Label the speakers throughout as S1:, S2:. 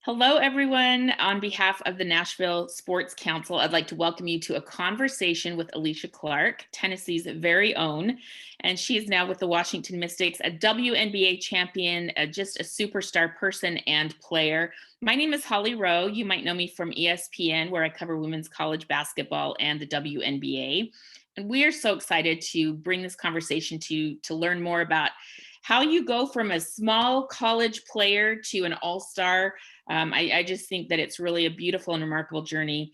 S1: Hello, everyone. On behalf of the Nashville Sports Council, I'd like to welcome you to a conversation with Alysha Clark, Tennessee's very own. And she is now with the Washington Mystics, a WNBA champion, just a superstar person and player. My name is Holly Rowe. You might know me from ESPN, where I cover women's college basketball and the WNBA. And we are so excited to bring this conversation to learn more about how you go from a small college player to an all-star. I just think that it's really a beautiful and remarkable journey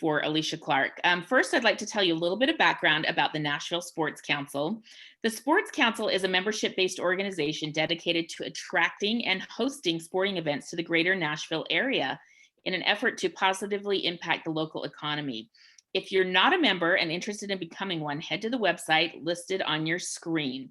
S1: for Alysha Clark. First, I'd like to tell you a little bit of background about the Nashville Sports Council. The Sports Council is a membership-based organization dedicated to attracting and hosting sporting events to the greater Nashville area in an effort to positively impact the local economy. If you're not a member and interested in becoming one, head to the website listed on your screen.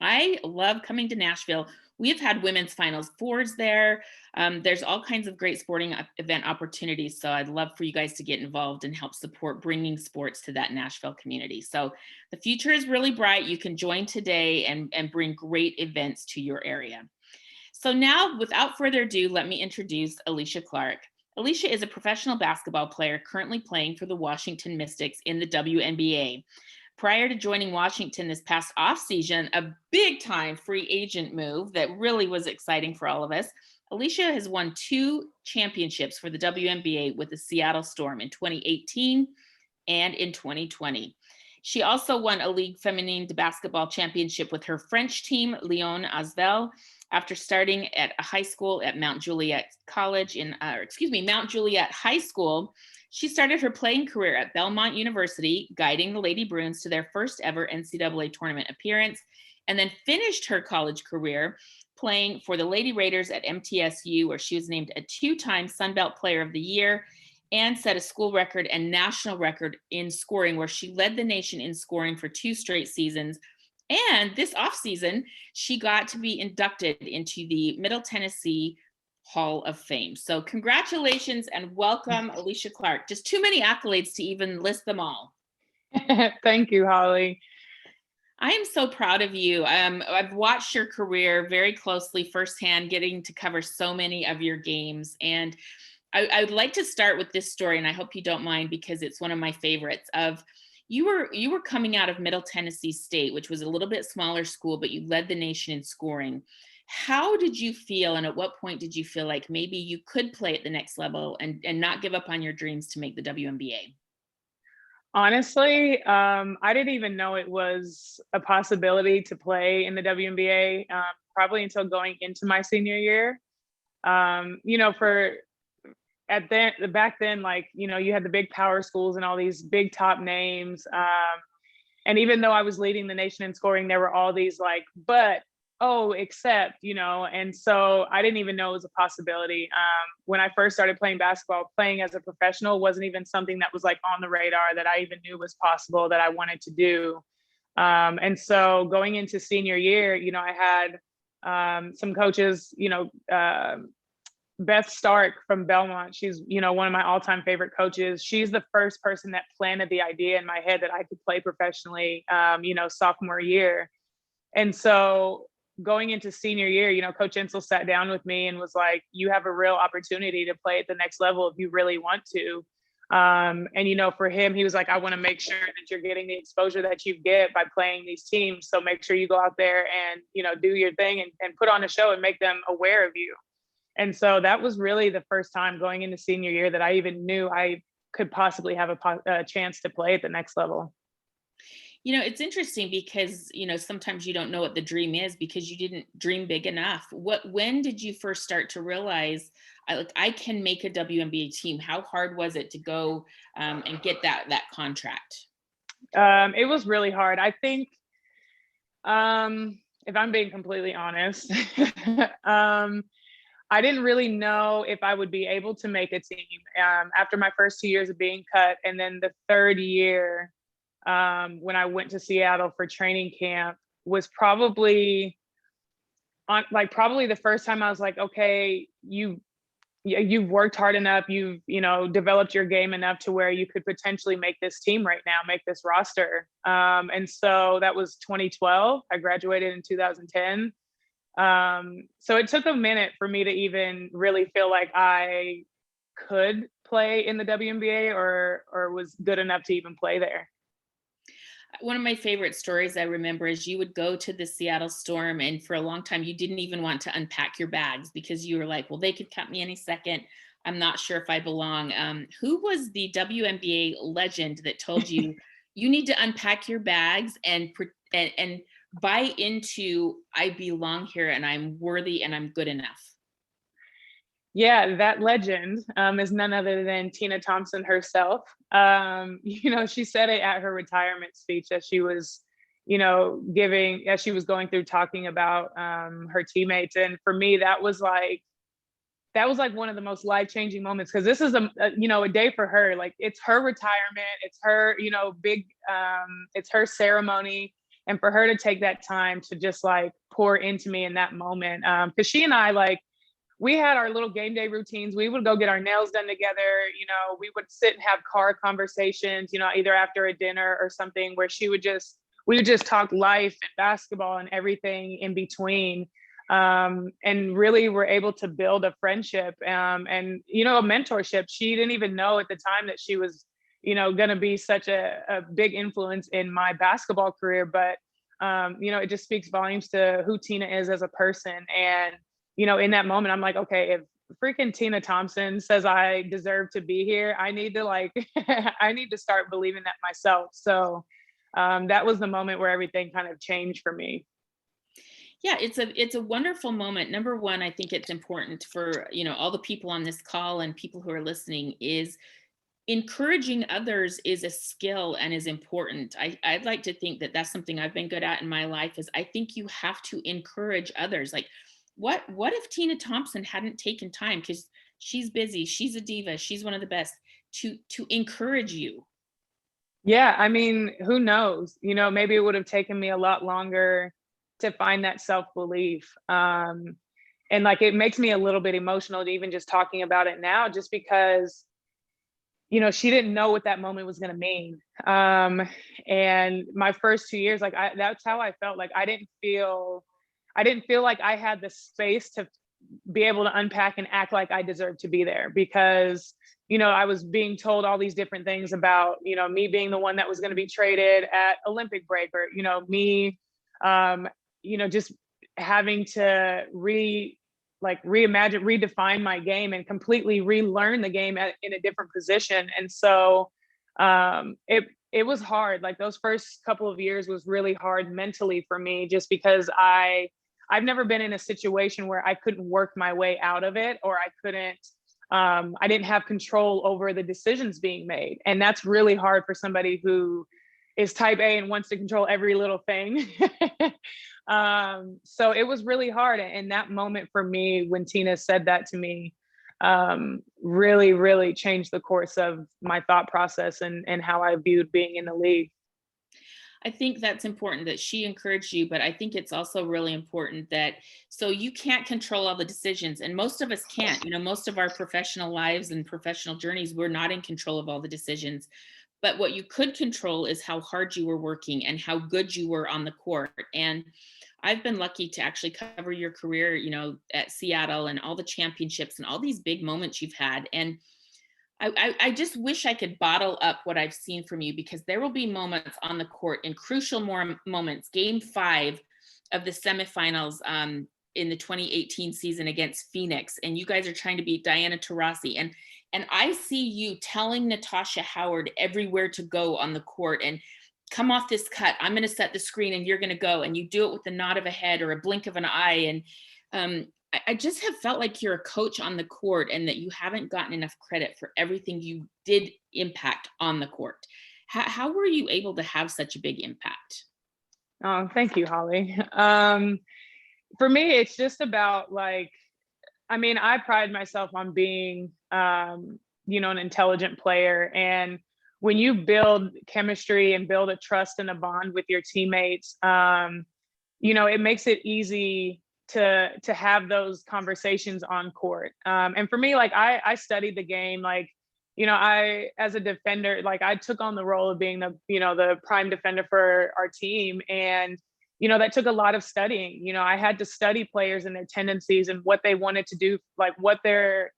S1: I love coming to Nashville. We have had women's finals fours there. There's all kinds of great sporting event opportunities. So I'd love for you guys to get involved and help support bringing sports to that Nashville community. So the future is really bright. You can join today and bring great events to your area. So now, without further ado, let me introduce Alysha Clark. Alysha is a professional basketball player currently playing for the Washington Mystics in the WNBA. Prior to joining Washington this past offseason, a big-time free agent move that really was exciting for all of us, Alysha has won 2 championships for the WNBA with the Seattle Storm in 2018 and in 2020. She also won a Ligue Féminine de Basketball championship with her French team, Lyon Asvel, after starting at a high school at Mount Juliet High School. She started her playing career at Belmont University, guiding the Lady Bruins to their first ever NCAA tournament appearance, and then finished her college career playing for the Lady Raiders at MTSU, where she was named a 2-time Sun Belt Player of the Year and set a school record and national record in scoring, where she led the nation in scoring for 2 straight seasons. And this offseason, she got to be inducted into the Middle Tennessee Hall of Fame. So congratulations and welcome, Alysha Clark. Just too many accolades to even list them all.
S2: Thank you, Holly.
S1: I am so proud of you. I've watched your career very closely firsthand, getting to cover so many of your games. And I would like to start with this story, and I hope you don't mind because it's one of my favorites. You were coming out of Middle Tennessee State, which was a little bit smaller school, but you led the nation in scoring. How did you feel, and at what point did you feel like maybe you could play at the next level and not give up on your dreams to make the WNBA?
S2: Honestly, I didn't even know it was a possibility to play in the WNBA, probably until going into my senior year. Back then, you had the big power schools and all these big top names. And even though I was leading the nation in scoring, there were all these except, and so I didn't even know it was a possibility. When I first started playing basketball, playing as a professional wasn't even something that was on the radar that I even knew was possible that I wanted to do. And so going into senior year, I had some coaches, Beth Stark from Belmont. She's, one of my all-time favorite coaches. She's the first person that planted the idea in my head that I could play professionally, sophomore year. And so going into senior year, Coach Insel sat down with me and was like, you have a real opportunity to play at the next level if you really want to. For him, he was like, I want to make sure that you're getting the exposure that you get by playing these teams. So make sure you go out there and, do your thing and put on a show and make them aware of you. And so that was really the first time going into senior year that I even knew I could possibly have a chance to play at the next level.
S1: It's interesting because, sometimes you don't know what the dream is because you didn't dream big enough. When did you first start to realize I can make a WNBA team? How hard was it to go and get that contract?
S2: It was really hard. I think, if I'm being completely honest, I didn't really know if I would be able to make a team after my first 2 years of being cut. And then the third year, when I went to Seattle for training camp, was probably the first time I was like, okay, you've worked hard enough, you've developed your game enough to where you could potentially make this team right now, make this roster. And so that was 2012. I graduated in 2010. So it took a minute for me to even really feel like I could play in the WNBA or was good enough to even play there.
S1: One of my favorite stories I remember is you would go to the Seattle Storm, and for a long time you didn't even want to unpack your bags because you were like, well, they could cut me any second. I'm not sure if I belong. Who was the WNBA legend that told you you need to unpack your bags and buy into I belong here and I'm worthy and I'm good enough?
S2: Yeah, that legend is none other than Tina Thompson herself. She said it at her retirement speech as she was, as she was going through talking about her teammates. And for me, that was like one of the most life-changing moments because this is a day for her. Like it's her retirement, it's her, it's her ceremony. And for her to take that time to just like pour into me in that moment. Because she and I we had our little game day routines. We would go get our nails done together. We would sit and have car conversations, either after a dinner or something where we would just talk life and basketball and everything in between. And really were able to build a friendship and, a mentorship. She didn't even know at the time that she was, going to be such a big influence in my basketball career. But, it just speaks volumes to who Tina is as a person. And, in that moment, I'm like, okay, if freaking Tina Thompson says I deserve to be here, I need to I need to start believing that myself. So that was the moment where everything kind of changed for me.
S1: Yeah, it's a wonderful moment. Number one, I think it's important for, all the people on this call and people who are listening is encouraging others is a skill and is important. I'd like to think that that's something I've been good at in my life is I think you have to encourage others. Like what if Tina Thompson hadn't taken time because she's busy, she's a diva, she's one of the best to encourage you?
S2: Yeah, I mean, who knows? Maybe it would have taken me a lot longer to find that self-belief. And it makes me a little bit emotional to even just talking about it now, just because, she didn't know what that moment was going to mean. And my first 2 years, that's how I felt. I didn't feel like I had the space to be able to unpack and act like I deserved to be there because, I was being told all these different things about, me being the one that was going to be traded at Olympic break or, me, just having to reimagine, redefine my game and completely relearn the game in a different position. And so it was hard. Like those first couple of years was really hard mentally for me, just because I've never been in a situation where I couldn't work my way out of it, or I didn't have control over the decisions being made. And that's really hard for somebody who is type A and wants to control every little thing. So it was really hard. And that moment for me, when Tina said that to me, really, really changed the course of my thought process and how I viewed being in the league.
S1: I think that's important that she encouraged you, but I think it's also really important that so you can't control all the decisions, and most of us can't. Most of our professional lives and professional journeys, we're not in control of all the decisions. But what you could control is how hard you were working and how good you were on the court. And I've been lucky to actually cover your career, at Seattle and all the championships and all these big moments you've had. And I just wish I could bottle up what I've seen from you, because there will be moments on the court in crucial moments. Game 5 of the semifinals in the 2018 season against Phoenix, and you guys are trying to beat Diana Taurasi, and I see you telling Natasha Howard everywhere to go on the court and come off this cut. I'm going to set the screen and you're going to go, and you do it with a nod of a head or a blink of an eye. And I just have felt like you're a coach on the court and that you haven't gotten enough credit for everything you did impact on the court. How were you able to have such a big impact?
S2: Oh, thank you, Holly. For me, it's just about I pride myself on being, an intelligent player. And when you build chemistry and build a trust and a bond with your teammates, it makes it easy to have those conversations on court. And for me, I studied the game, I, as a defender, I took on the role of being the prime defender for our team. And, that took a lot of studying. I had to study players and their tendencies and what they wanted to do, like what their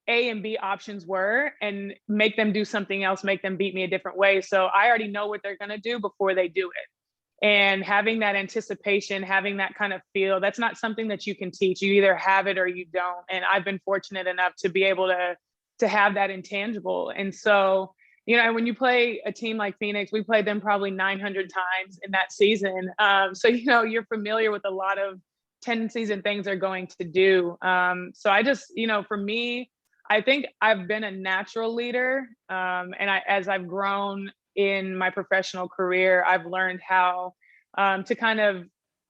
S2: A and B options were, and make them do something else, make them beat me a different way. So I already know what they're going to do before they do it. And having that anticipation, having that kind of feel, that's not something that you can teach. You either have it or you don't. And I've been fortunate enough to be able to have that intangible. And so, when you play a team like Phoenix, we played them probably 900 times in that season. So, you're familiar with a lot of tendencies and things they're going to do. So I just, for me, I think I've been a natural leader. And as I've grown in my professional career, I've learned how to kind of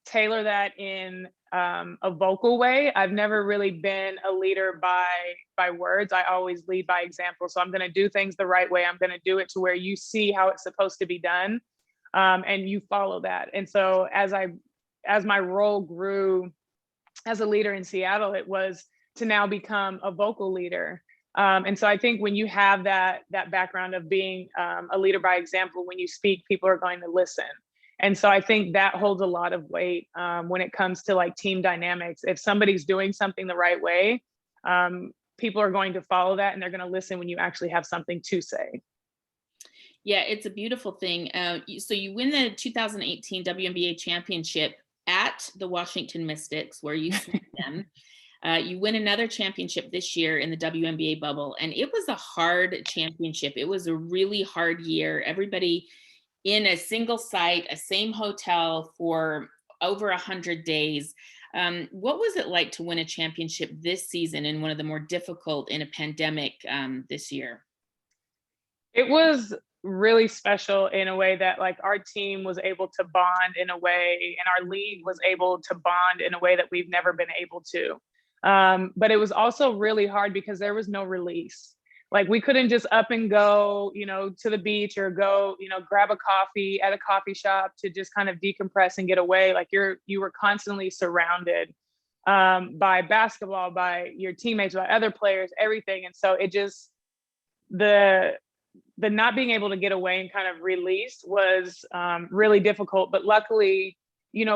S2: tailor that in a vocal way. I've never really been a leader by words. I always lead by example. So I'm going to do things the right way. I'm going to do it to where you see how it's supposed to be done, and you follow that. And so as my role grew as a leader in Seattle, it was to now become a vocal leader. And so I think when you have that background of being a leader by example, when you speak, people are going to listen. And so I think that holds a lot of weight when it comes to like team dynamics. If somebody's doing something the right way, people are going to follow that, and they're going to listen when you actually have something to say.
S1: Yeah, it's a beautiful thing. So you win the 2018 WNBA championship at the Washington Mystics, where you see them. You win another championship this year in the WNBA bubble, and it was a hard championship. It was a really hard year. Everybody in a single site, a same hotel for over 100 days. What was it like to win a championship this season in one of the more difficult in a pandemic this year?
S2: It was really special in a way that like our team was able to bond in a way, and our league was able to bond in a way that we've never been able to. But it was also really hard because there was no release. Like we couldn't just up and go, to the beach or go, grab a coffee at a coffee shop to just kind of decompress and get away. Like you were constantly surrounded by basketball, by your teammates, by other players, everything. And so it just, the not being able to get away and kind of release was really difficult. But luckily,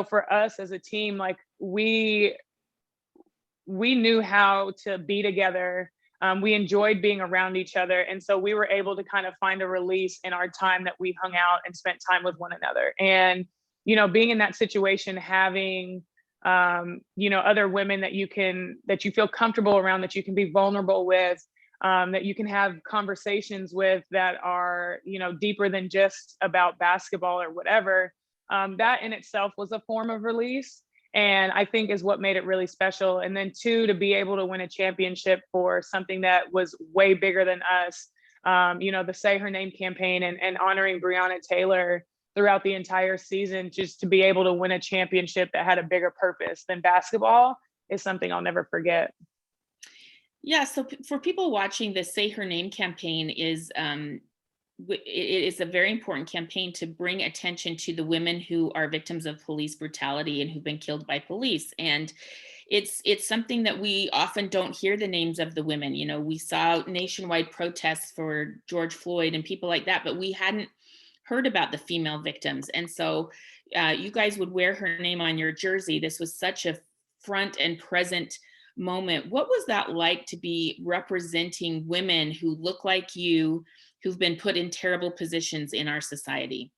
S2: for us as a team, like we knew how to be together. We enjoyed being around each other. And so we were able to kind of find a release in our time that we hung out and spent time with one another. And, being in that situation, having, other women that you feel comfortable around, that you can be vulnerable with, that you can have conversations with that are, deeper than just about basketball or whatever, that in itself was a form of release. And I think is what made it really special. And then two, to be able to win a championship for something that was way bigger than us, the Say Her Name campaign and honoring Breonna Taylor throughout the entire season, just to be able to win a championship that had a bigger purpose than basketball is something I'll never forget.
S1: Yeah, so for people watching, the Say Her Name campaign it is a very important campaign to bring attention to the women who are victims of police brutality and who've been killed by police. And it's something that we often don't hear the names of the women. We saw nationwide protests for George Floyd and people like that, but we hadn't heard about the female victims. And so you guys would wear her name on your jersey. This was such a front and present moment. What was that like to be representing women who look like you, who've been put in terrible positions in our society?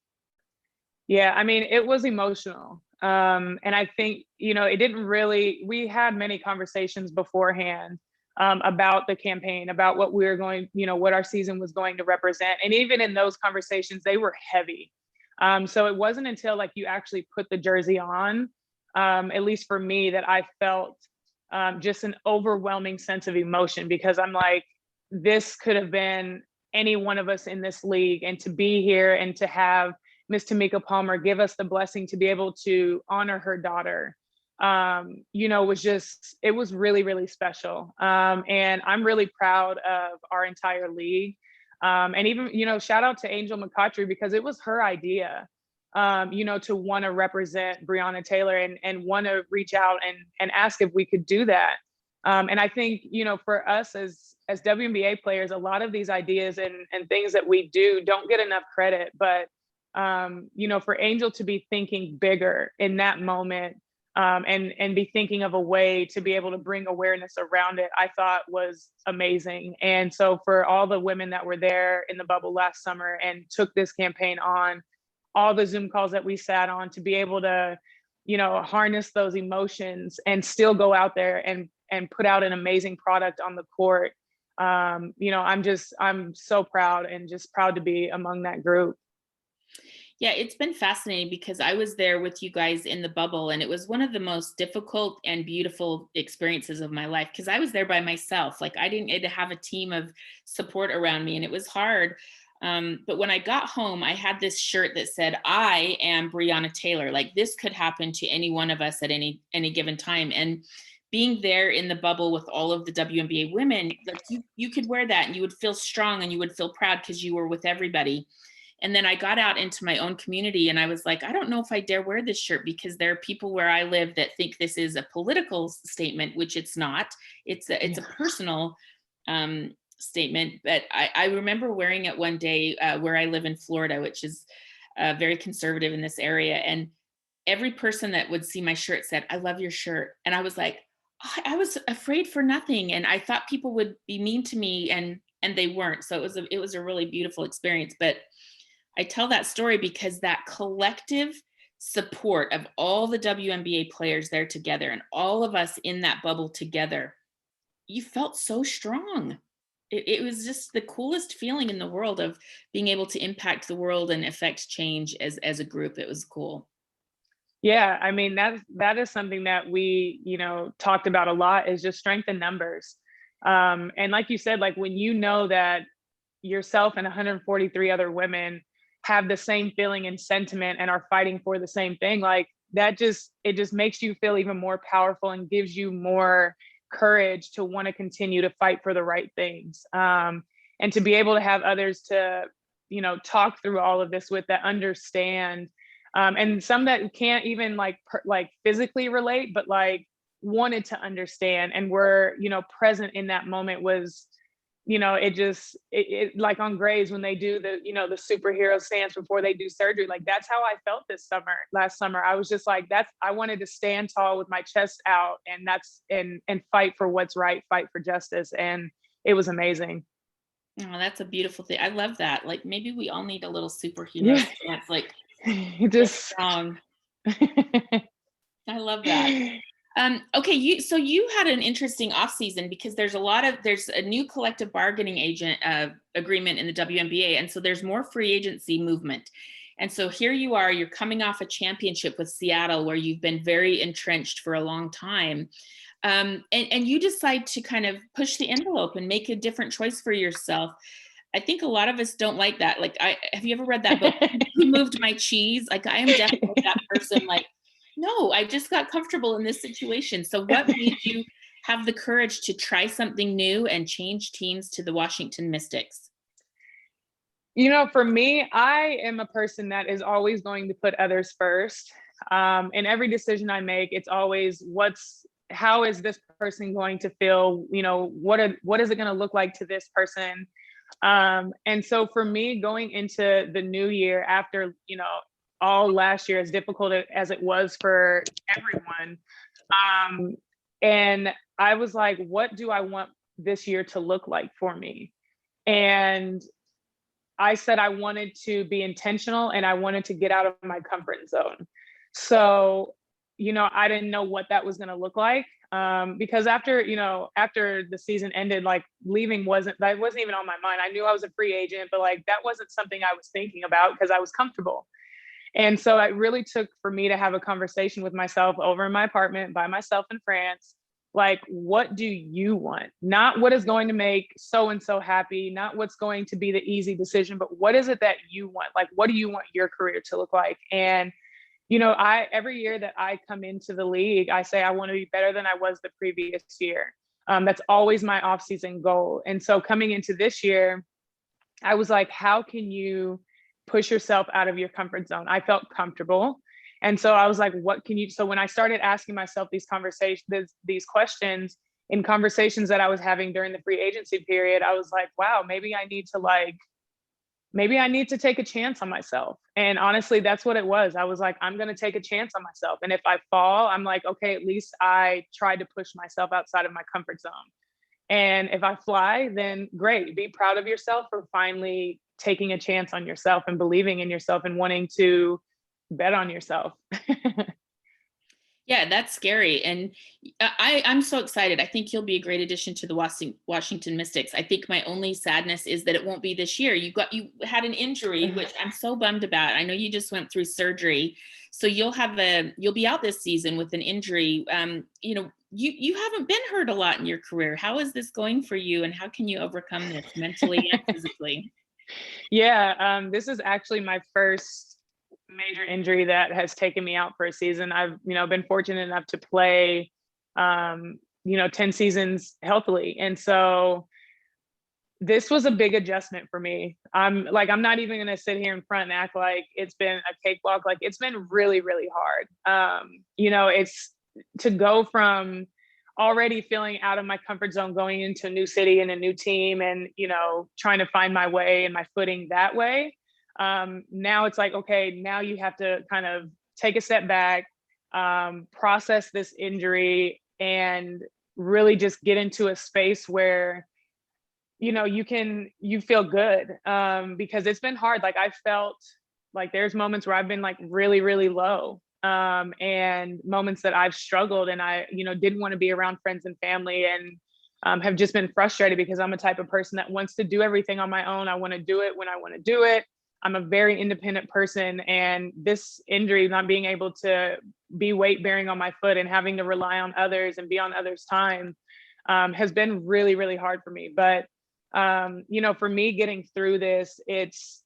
S2: Yeah, I mean, it was emotional. And I think, it didn't really, we had many conversations beforehand about the campaign, about what we were going, what our season was going to represent. And even in those conversations, they were heavy. So it wasn't until like you actually put the jersey on, at least for me, that I felt just an overwhelming sense of emotion, because I'm like, this could have been any one of us in this league. And to be here and to have Miss Tamika Palmer give us the blessing to be able to honor her daughter, it was really, really special. And I'm really proud of our entire league. And even, shout out to Angel McCautry, because it was her idea, to want to represent Breonna Taylor and want to reach out and ask if we could do that. And I think, for us as WNBA players, a lot of these ideas and things that we do don't get enough credit, but for Angel to be thinking bigger in that moment, and be thinking of a way to be able to bring awareness around it, I thought was amazing. And so for all the women that were there in the bubble last summer and took this campaign on, all the Zoom calls that we sat on, to be able to, harness those emotions and still go out there and put out an amazing product on the court. I'm so proud, and just proud to be among that group.
S1: Yeah, it's been fascinating because I was there with you guys in the bubble, and it was one of the most difficult and beautiful experiences of my life because I was there by myself. Like, I didn't get to have a team of support around me, and it was hard. But when I got home, I had this shirt that said, "I am Breonna Taylor." Like, this could happen to any one of us at any given time. And being there in the bubble with all of the WNBA women, like, you could wear that and you would feel strong and you would feel proud because you were with everybody. And then I got out into my own community and I was like, I don't know if I dare wear this shirt because there are people where I live that think this is a political statement, which it's not. It's a personal statement. But I remember wearing it one day where I live in Florida, which is very conservative in this area. And every person that would see my shirt said, "I love your shirt." And I was like, I was afraid for nothing. And I thought people would be mean to me, and they weren't. So it was a really beautiful experience. But I tell that story because that collective support of all the WNBA players there together and all of us in that bubble together, you felt so strong. It was just the coolest feeling in the world of being able to impact the world and affect change as a group. It was cool.
S2: Yeah, I mean, that is something that we, talked about a lot, is just strength in numbers. And like you said, like, when you know that yourself and 143 other women have the same feeling and sentiment and are fighting for the same thing, like, it just makes you feel even more powerful and gives you more courage to want to continue to fight for the right things. And to be able to have others to, talk through all of this with, that understand, and some that can't even like physically relate, but like wanted to understand and were, present in that moment, was, it like on Grey's when they do the, the superhero stance before they do surgery, like, that's how I felt last summer. I was just like, I wanted to stand tall with my chest out, and fight for what's right, fight for justice. And it was amazing.
S1: Oh, that's a beautiful thing. I love that. Like, maybe we all need a little superhero
S2: Yeah.
S1: stance, like,
S2: Just
S1: strong. I love that. Okay, you had an interesting off season because there's a new collective bargaining agreement in the WNBA, and so there's more free agency movement. And so here you are, you're coming off a championship with Seattle where you've been very entrenched for a long time. And you decide to kind of push the envelope and make a different choice for yourself. I think a lot of us don't like that. Like, have you ever read that book, Who Moved My Cheese? Like, I am definitely that person. Like, no, I just got comfortable in this situation. So what made you have the courage to try something new and change teams to the Washington Mystics?
S2: For me, I am a person that is always going to put others first. In every decision I make, it's always how is this person going to feel? What is it going to look like to this person? And so for me, going into the new year after, all last year, as difficult as it was for everyone, and I was like, what do I want this year to look like for me? And I said I wanted to be intentional and I wanted to get out of my comfort zone. So, I didn't know what that was going to look like, because after the season ended, like, leaving wasn't even on my mind. I knew I was a free agent, but like, that wasn't something I was thinking about because I was comfortable. And so it really took for me to have a conversation with myself over in my apartment by myself in France. Like, what do you want? Not what is going to make so-and-so happy, not what's going to be the easy decision, but what is it that you want? Like, what do you want your career to look like? And, every year that I come into the league, I say I want to be better than I was the previous year. That's always my off-season goal. And so coming into this year, I was like, how can you push yourself out of your comfort zone? I felt comfortable. And so I was like, so when I started asking myself these questions in conversations that I was having during the free agency period, I was like, wow, maybe I need to maybe I need to take a chance on myself. And honestly, that's what it was. I was like, I'm going to take a chance on myself. And if I fall, I'm like, okay, at least I tried to push myself outside of my comfort zone. And if I fly, then great. Be proud of yourself for finally taking a chance on yourself and believing in yourself and wanting to bet on yourself.
S1: Yeah, that's scary. And I'm so excited. I think you'll be a great addition to the Washington Mystics. I think my only sadness is that it won't be this year. You had an injury, which I'm so bummed about. I know you just went through surgery. So you'll be out this season with an injury. You haven't been hurt a lot in your career. How is this going for you, and how can you overcome this mentally and physically?
S2: Yeah, this is actually my first major injury that has taken me out for a season. I've, been fortunate enough to play, 10 seasons healthily. And so this was a big adjustment for me. I'm not even going to sit here in front and act like it's been a cakewalk. Like, it's been really, really hard. It's to go from already feeling out of my comfort zone, going into a new city and a new team and, trying to find my way and my footing that way. Now it's like, okay, now you have to kind of take a step back, process this injury, and really just get into a space where, you feel good. Because it's been hard. Like, I felt like there's moments where I've been like really, really low, and moments that I've struggled and I, didn't want to be around friends and family, and have just been frustrated because I'm a type of person that wants to do everything on my own. I want to do it when I want to do it. I'm a very independent person, and this injury, not being able to be weight bearing on my foot and having to rely on others and be on others' time, has been really, really hard for me. But, for me getting through this, it's,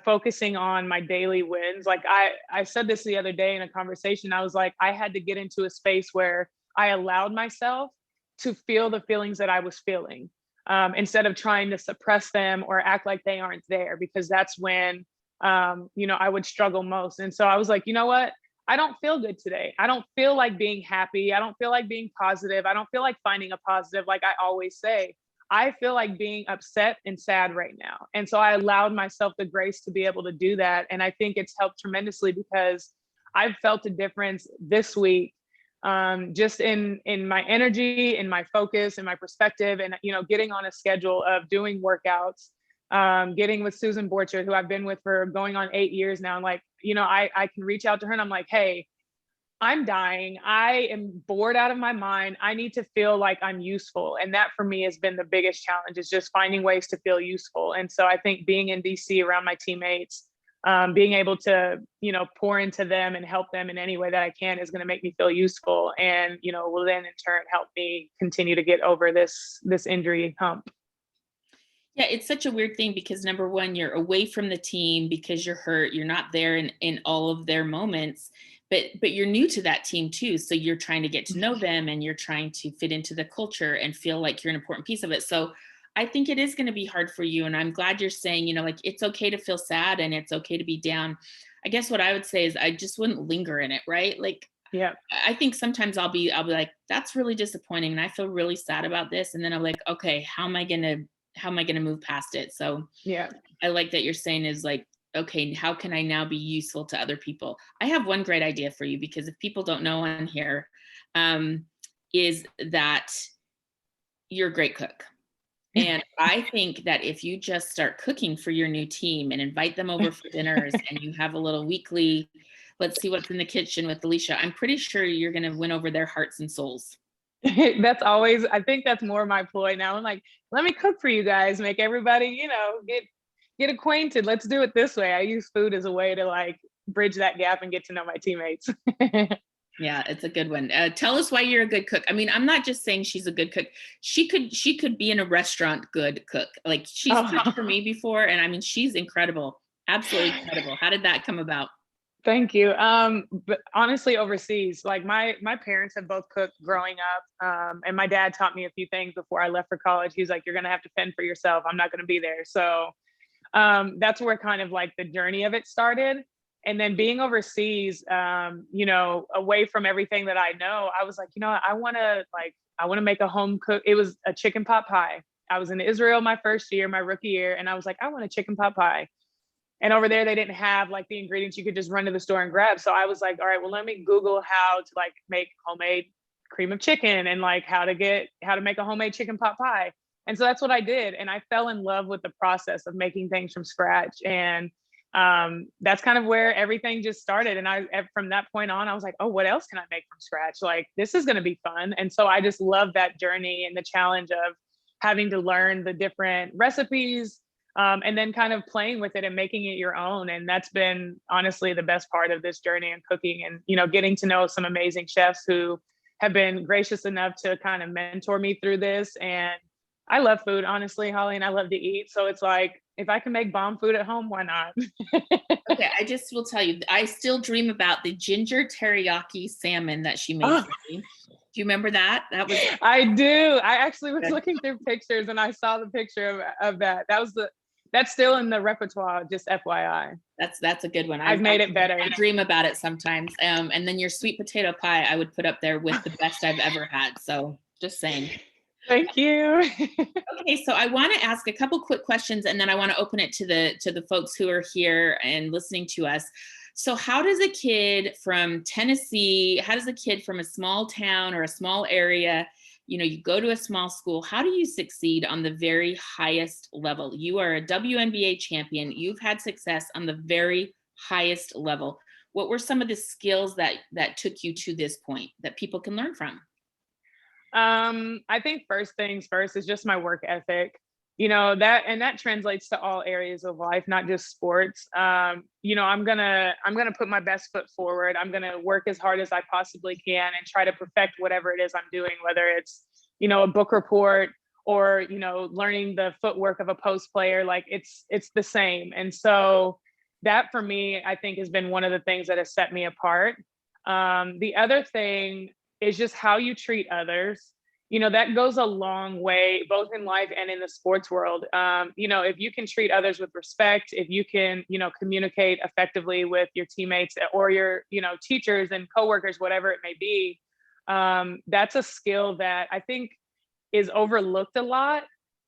S2: focusing on my daily wins. Like, I said this the other day in a conversation. I was like, I had to get into a space where I allowed myself to feel the feelings that I was feeling. Instead of trying to suppress them or act like they aren't there, because that's when, I would struggle most. And so I was like, you know what? I don't feel good today. I don't feel like being happy. I don't feel like being positive. I don't feel like finding a positive, like I always say. I feel like being upset and sad right now. And so I allowed myself the grace to be able to do that. And I think it's helped tremendously because I've felt a difference this week, just in my energy, in my focus, in my perspective, and getting on a schedule of doing workouts, getting with Susan Borchert, who I've been with for going on 8 years now. And like, I can reach out to her and I'm like, hey, I'm dying. I am bored out of my mind. I need to feel like I'm useful. And that for me has been the biggest challenge, is just finding ways to feel useful. And so I think being in DC around my teammates, being able to, pour into them and help them in any way that I can is going to make me feel useful, and, will then in turn help me continue to get over this injury hump.
S1: Yeah, it's such a weird thing because number one, you're away from the team because you're hurt. You're not there in all of their moments, but you're new to that team too. So you're trying to get to know them and you're trying to fit into the culture and feel like you're an important piece of it. So I think it is going to be hard for you. And I'm glad you're saying, like, it's okay to feel sad and it's okay to be down. I guess what I would say is I just wouldn't linger in it, right? Like,
S2: yeah,
S1: I think sometimes I'll be like, that's really disappointing and I feel really sad about this. And then I'm like, okay, how am I going to move past it? So
S2: yeah,
S1: I like that you're saying is like, okay, how can I now be useful to other people? I have one great idea for you, because if people don't know on here, is that you're a great cook. And I think that if you just start cooking for your new team and invite them over for dinners and you have a little weekly, let's see what's in the kitchen with Alicia, I'm pretty sure you're going to win over their hearts and souls.
S2: That's always, I think that's more my ploy now. I'm like, let me cook for you guys, make everybody, get acquainted. Let's do it this way. I use food as a way to like bridge that gap and get to know my teammates.
S1: Yeah, it's a good one. Tell us why you're a good cook. I mean, I'm not just saying she's a good cook. She could be in a restaurant good cook. Like, she's cooked for me before, and I mean, she's incredible. Absolutely incredible. How did that come about?
S2: Thank you. But honestly, overseas, like my parents have both cooked growing up. And my dad taught me a few things before I left for college. He was like, you're going to have to fend for yourself. I'm not going to be there. So that's where kind of like the journey of it started. And then being overseas, away from everything that I know, I was like, I want to make a home cook. It was a chicken pot pie. I was in Israel my first year, my rookie year, and I was like, I want a chicken pot pie. And over there, they didn't have like the ingredients you could just run to the store and grab. So I was like, all right, well, let me Google how to like make homemade cream of chicken and like how to make a homemade chicken pot pie. And so that's what I did. And I fell in love with the process of making things from scratch. And that's kind of where everything just started. And from that point on, I was like, oh, what else can I make from scratch? Like, this is going to be fun. And so I just love that journey and the challenge of having to learn the different recipes, and then kind of playing with it and making it your own. And that's been honestly the best part of this journey in cooking, and, you know, getting to know some amazing chefs who have been gracious enough to kind of mentor me through this. And I love food, honestly, Holly, and I love to eat. So it's like, if I can make bomb food at home, why not?
S1: Okay, I just will tell you, I still dream about the ginger teriyaki salmon that she made for me. Do you remember that? That was.
S2: I do. I actually was looking through pictures and I saw the picture of that. That's still in the repertoire, just FYI.
S1: That's a good one.
S2: I've made it better.
S1: I dream about it sometimes. And then your sweet potato pie, I would put up there with the best I've ever had. So just saying.
S2: Thank you.
S1: Okay, so I want to ask a couple quick questions, and then I want to open it to the folks who are here and listening to us. So how does a kid from Tennessee, how does a kid from a small town or a small area, you know, you go to a small school, how do you succeed on the very highest level? You are a WNBA champion. You've had success on the very highest level. What were some of the skills that took you to this point that people can learn from?
S2: I think first things first is just my work ethic, you know, that translates to all areas of life, not just sports. You know, I'm gonna put my best foot forward. I'm gonna work as hard as I possibly can and try to perfect whatever it is I'm doing, whether it's, you know, a book report or, you know, learning the footwork of a post player. Like it's the same. And so that for me, I think has been one of the things that has set me apart. The other thing is just how you treat others. You know, that goes a long way, both in life and in the sports world. You know, if you can treat others with respect, if you can, you know, communicate effectively with your teammates or your, you know, teachers and coworkers, whatever it may be, that's a skill that I think is overlooked a lot.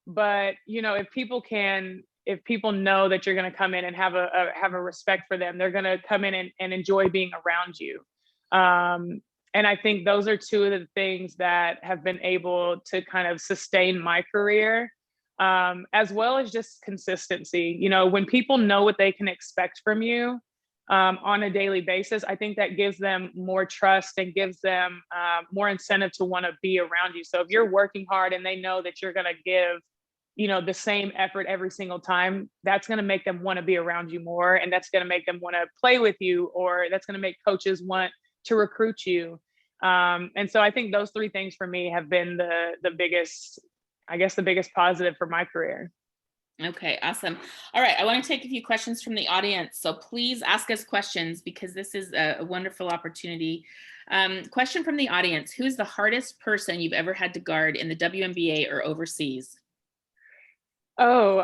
S2: But, you know, if people know that you're going to come in and have a respect for them, they're going to come in and enjoy being around you. And I think those are two of the things that have been able to kind of sustain my career, as well as just consistency. You know, when people know what they can expect from you on a daily basis, I think that gives them more trust and gives them more incentive to want to be around you. So if you're working hard and they know that you're going to give, you know, the same effort every single time, that's going to make them want to be around you more. And that's going to make them want to play with you, or that's going to make coaches want to recruit you. And so I think those three things for me have been the biggest, I guess, the biggest positive for my career.
S1: Okay, awesome. All right, I want to take a few questions from the audience. So please ask us questions because this is a wonderful opportunity. Question from the audience: who's the hardest person you've ever had to guard in the WNBA or overseas?
S2: Oh,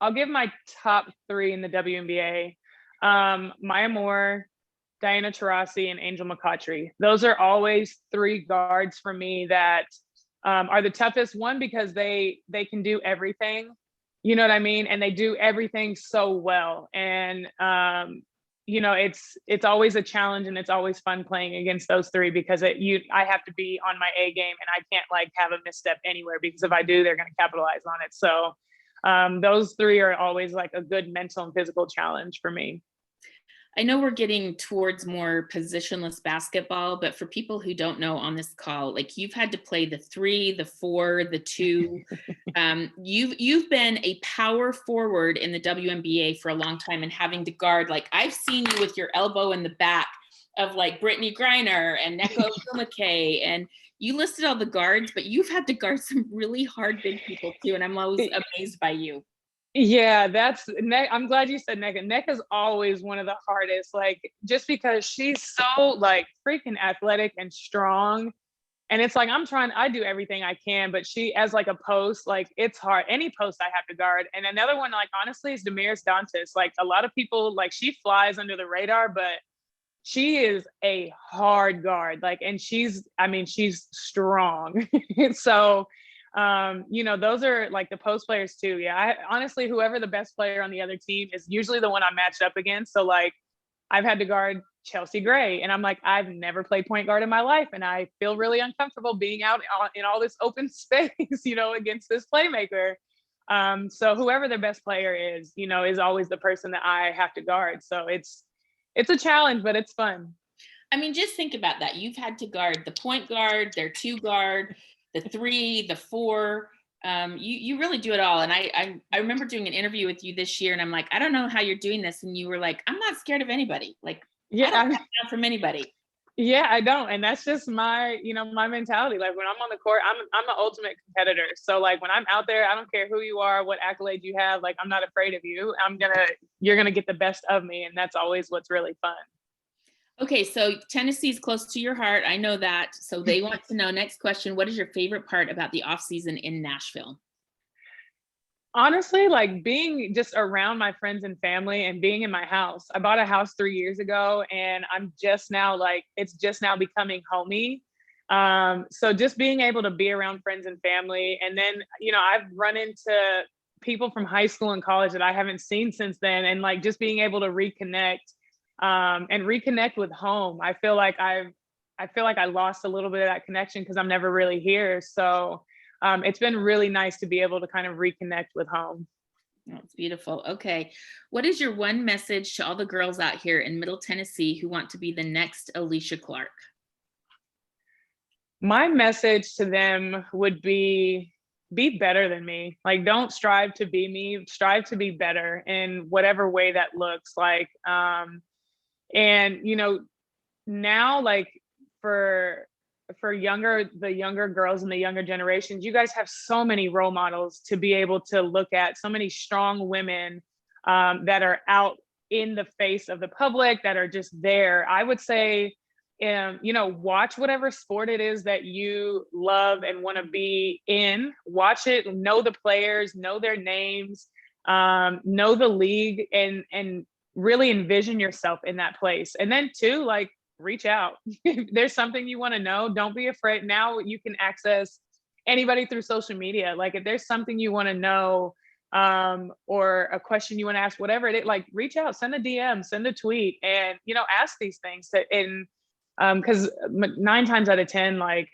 S2: I'll give my top three in the WNBA. Maya Moore, Diana Taurasi, and Angel McCoughtry. Those are always three guards for me that are the toughest. One, because they can do everything, you know what I mean? And they do everything so well. And, you know, it's always a challenge, and it's always fun playing against those three because I have to be on my A game, and I can't like have a misstep anywhere, because if I do, they're going to capitalize on it. So those three are always like a good mental and physical challenge for me.
S1: I know we're getting towards more positionless basketball, but for people who don't know on this call, like you've had to play the 3, the 4, the 2. You've been a power forward in the WNBA for a long time, and having to guard, like I've seen you with your elbow in the back of like Brittany Griner and Neko Sumake, and you listed all the guards, but you've had to guard some really hard big people too, and I'm always amazed by you.
S2: Yeah, I'm glad you said Nneka. Nneka's always one of the hardest, like, just because she's so like freaking athletic and strong. And it's like, I do everything I can, but she, as like a post, like it's hard. Any post I have to guard. And another one, like, honestly, is Damaris Dantas. Like a lot of people, like, she flies under the radar, but she is a hard guard. Like, and she's strong. So Those are like the post players too. Yeah, honestly, whoever the best player on the other team is usually the one I'm matched up against. So like, I've had to guard Chelsea Gray, and I'm like, I've never played point guard in my life, and I feel really uncomfortable being out in all this open space, against this playmaker. So whoever the best player is, is always the person that I have to guard. So it's a challenge, but it's fun.
S1: I mean, just think about that. You've had to guard the point guard, their two guard, the three, the four. You really do it all. And I remember doing an interview with you this year, and I'm like, I don't know how you're doing this. And you were like, I'm not scared of anybody. Like, yeah, I don't back down from anybody.
S2: Yeah, I don't. And that's just my, my mentality. Like when I'm on the court, I'm the ultimate competitor. So like when I'm out there, I don't care who you are, what accolades you have, like I'm not afraid of you. You're gonna get the best of me. And that's always what's really fun.
S1: Okay, so Tennessee's close to your heart. I know that. So they want to know, next question, what is your favorite part about the off season in Nashville?
S2: Honestly, like being just around my friends and family and being in my house. I bought a house 3 years ago, and I'm just now it's just now becoming homey. So just being able to be around friends and family. And then, I've run into people from high school and college that I haven't seen since then. And like just being able to reconnect and reconnect with home. I feel like I lost a little bit of that connection because I'm never really here. So it's been really nice to be able to kind of reconnect with home.
S1: That's beautiful. Okay. What is your one message to all the girls out here in Middle Tennessee who want to be the next Alicia Clark?
S2: My message to them would be better than me. Like, don't strive to be me, strive to be better in whatever way that looks like. And, now like for the younger girls and the younger generations, you guys have so many role models to be able to look at, so many strong women that are out in the face of the public, that are just there. I would say, watch whatever sport it is that you love and want to be in. Watch it, know the players, know their names, know the league, and really envision yourself in that place. And then too, like, reach out. If there's something you want to know, don't be afraid. Now you can access anybody through social media. Like if there's something you want to know, or a question you want to ask, whatever it is, like reach out, send a DM, send a tweet, and ask these things. Because 9 times out of 10, like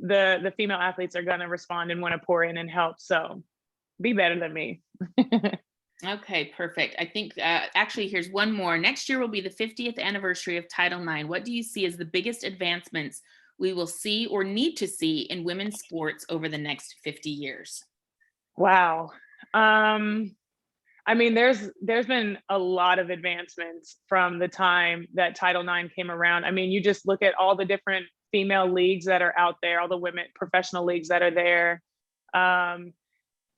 S2: the female athletes are gonna respond and want to pour in and help. So be better than me.
S1: Okay, perfect. I think actually here's one more. Next year will be the 50th anniversary of Title IX. What do you see as the biggest advancements we will see or need to see in women's sports over the next 50 years?
S2: Wow. I mean, there's been a lot of advancements from the time that Title IX came around. I mean, you just look at all the different female leagues that are out there, all the women professional leagues that are there.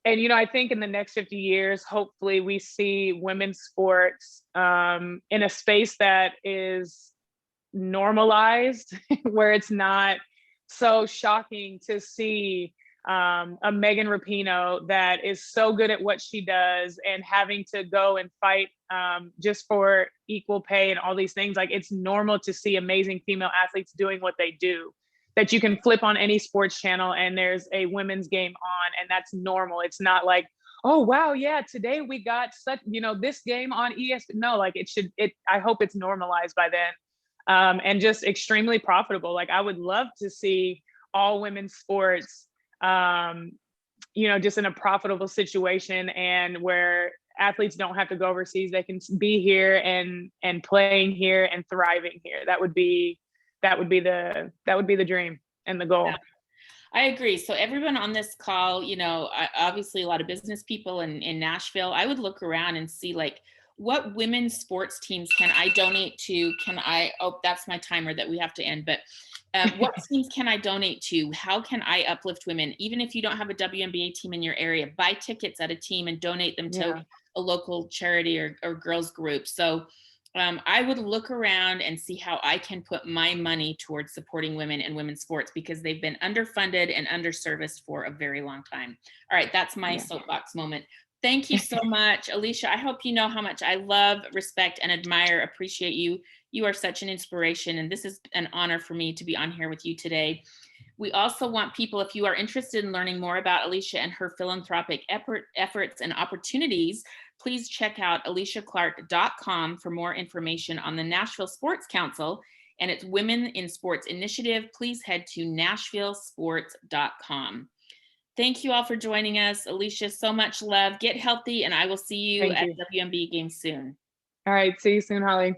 S2: And, I think in the next 50 years, hopefully we see women's sports in a space that is normalized, where it's not so shocking to see a Megan Rapinoe that is so good at what she does and having to go and fight just for equal pay and all these things. Like, it's normal to see amazing female athletes doing what they do, that you can flip on any sports channel and there's a women's game on, and that's normal. It's not like, oh wow, yeah, today we got such, this game on ESPN. No, like I hope it's normalized by then, and just extremely profitable. Like, I would love to see all women's sports, just in a profitable situation, and where athletes don't have to go overseas. They can be here and playing here and thriving here. That would be the dream and the goal.
S1: Yeah, I agree. So everyone on this call, obviously a lot of business people in Nashville, I would look around and see like, what women's sports teams can I donate to? That's my timer that we have to end, but what teams can I donate to? How can I uplift women? Even if you don't have a WNBA team in your area, buy tickets at a team and donate them to a local charity or girls group. So I would look around and see how I can put my money towards supporting women and women's sports, because they've been underfunded and underserviced for a very long time. All right, that's my soapbox moment. Thank you so much, Alicia. I hope you know how much I love, respect, and appreciate you. You are such an inspiration, and this is an honor for me to be on here with you today. We also want people, if you are interested in learning more about Alicia and her philanthropic efforts and opportunities, please check out AlyshaClark.com for more information on the Nashville Sports Council and its Women in Sports initiative. Please head to NashvilleSports.com. Thank you all for joining us. Alicia, so much love. Get healthy, and I will see you
S2: Thank
S1: at
S2: you.
S1: WNBA games soon.
S2: All right. See you soon, Holly.